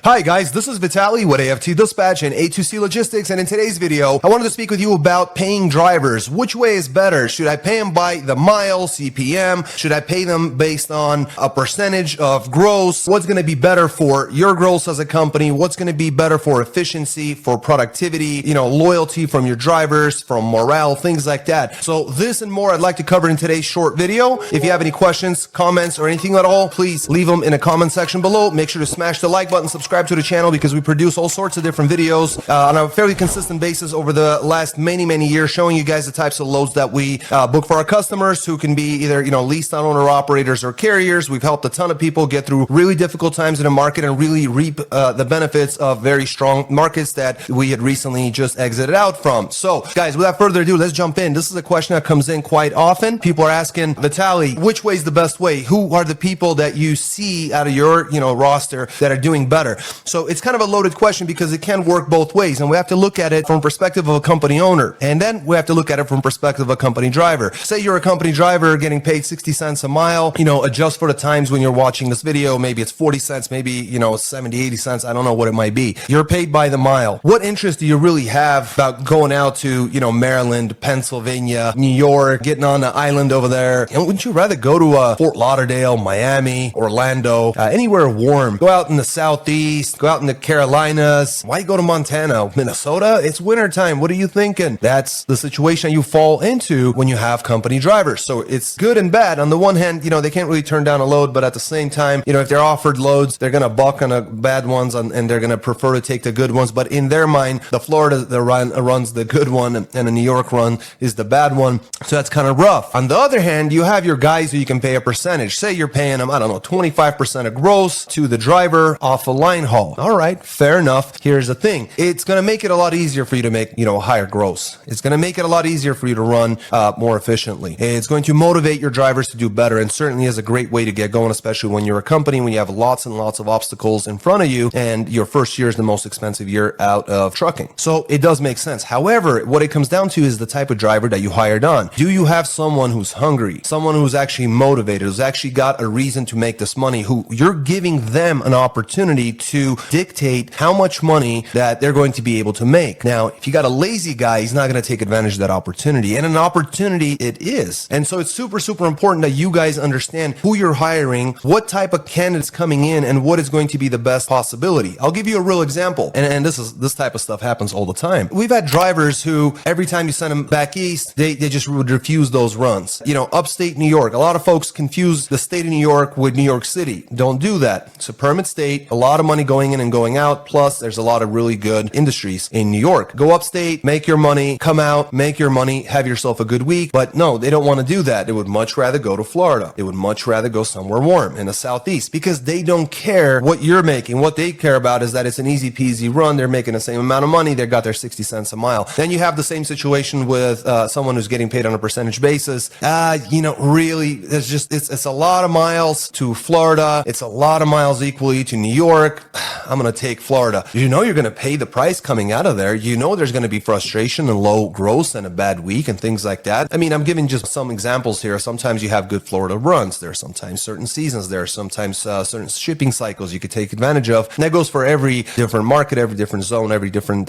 Hi guys, this is Vitaly with AFT Dispatch and A2C Logistics, and in today's video, I wanted to speak with you about paying drivers. Which way is better? Should I pay them by the mile, CPM? Should I pay them based on a percentage of gross? What's going to be better for your gross as a company? What's going to be better for efficiency, for productivity, loyalty from your drivers, from morale, things like that. So this and more I'd like to cover in today's short video. If you have any questions, comments, or anything at all, please leave them in the comment section below. Make sure to smash the like button, subscribe to the channel, because we produce all sorts of different videos on a fairly consistent basis over the last many years, showing you guys the types of loads that we book for our customers, who can be either leased on owner operators or carriers. We've helped a ton of people get through really difficult times in the market and really reap the benefits of very strong markets that we had recently just exited out from. So guys, without further ado, let's jump in. This is a question that comes in quite often. People are asking, Vitaly, which way is the best way? Who are the people that you see out of your roster that are doing better? So it's kind of a loaded question because it can work both ways, and we have to look at it from perspective of a company owner, and then we have to look at it from perspective of a company driver. Say you're a company driver getting paid 60 cents a mile, adjust for the times when you're watching this video. Maybe it's 40 cents, maybe 70, 80 cents. I don't know what it might be. You're paid by the mile. What interest do you really have about going out to Maryland, Pennsylvania, New York, getting on the island over there? Wouldn't you rather go to Fort Lauderdale, Miami, Orlando, anywhere warm? Go out in the southeast, go out in the Carolinas. Why go to Montana, Minnesota? It's wintertime. What are you thinking? That's the situation you fall into when you have company drivers. So it's good and bad. On the one hand, they can't really turn down a load, but at the same time, if they're offered loads, they're going to buck on the bad ones and they're going to prefer to take the good ones. But in their mind, the Florida runs the good one and the New York run is the bad one. So that's kind of rough. On the other hand, you have your guys who you can pay a percentage. Say you're paying them, 25% of gross to the driver off a line haul. All right, fair enough. Here's the thing. It's going to make it a lot easier for you to make, higher gross. It's going to make it a lot easier for you to run more efficiently. It's going to motivate your drivers to do better, and certainly is a great way to get going, especially when you're a company, when you have lots and lots of obstacles in front of you, and your first year is the most expensive year out of trucking. So it does make sense. However, what it comes down to is the type of driver that you hired on. Do you have someone who's hungry, someone who's actually motivated, who's actually got a reason to make this money, who you're giving them an opportunity to dictate how much money that they're going to be able to make? Now, if you got a lazy guy, he's not going to take advantage of that opportunity, and an opportunity it is. And so it's super important that you guys understand who you're hiring, what type of candidates coming in, and what is going to be the best possibility. I'll give you a real example, and this type of stuff happens all the time. We've had drivers who every time you send them back east, they just would refuse those runs. Upstate New York, a lot of folks confuse the state of New York with New York City. Don't do that. It's a permit state, a lot of money going in and going out, plus there's a lot of really good industries in New York. Go upstate, make your money, come out, make your money, have yourself a good week. But no, they don't want to do that. They would much rather go to Florida. They would much rather go somewhere warm in the southeast, because they don't care what you're making. What they care about is that it's an easy peasy run. They're making the same amount of money. They got their 60 cents a mile. Then you have the same situation with someone who's getting paid on a percentage basis. Really, it's a lot of miles to Florida. It's a lot of miles equally to New York. I'm going to take Florida. You're going to pay the price coming out of there. There's going to be frustration and low gross and a bad week and things like that. I'm giving just some examples here. Sometimes you have good Florida runs. There are sometimes certain seasons. There are sometimes certain shipping cycles you could take advantage of. And that goes for every different market, every different zone, every different,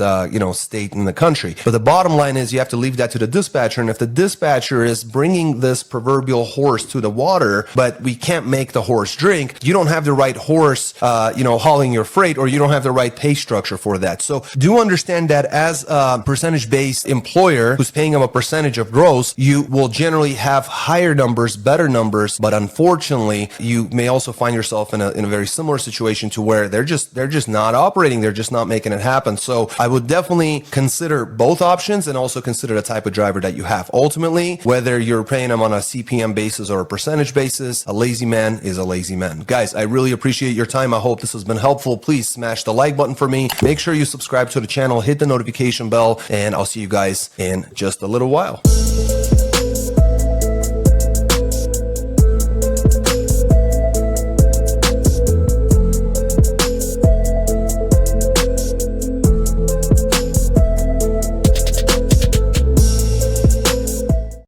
state in the country. But the bottom line is you have to leave that to the dispatcher. And if the dispatcher is bringing this proverbial horse to the water, but we can't make the horse drink, you don't have the right horse, hauling your freight, or you don't have the right pay structure for that. So do understand that as a percentage-based employer who's paying them a percentage of gross, you will generally have higher numbers, better numbers, but unfortunately, you may also find yourself in a very similar situation to where they're just not operating. They're just not making it happen. So I would definitely consider both options and also consider the type of driver that you have. Ultimately, whether you're paying them on a CPM basis or a percentage basis, a lazy man is a lazy man. Guys, I really appreciate your time. I hope this has been helpful. Please smash the like button for me. Make sure you subscribe to the channel, hit the notification bell, and I'll see you guys in just a little while.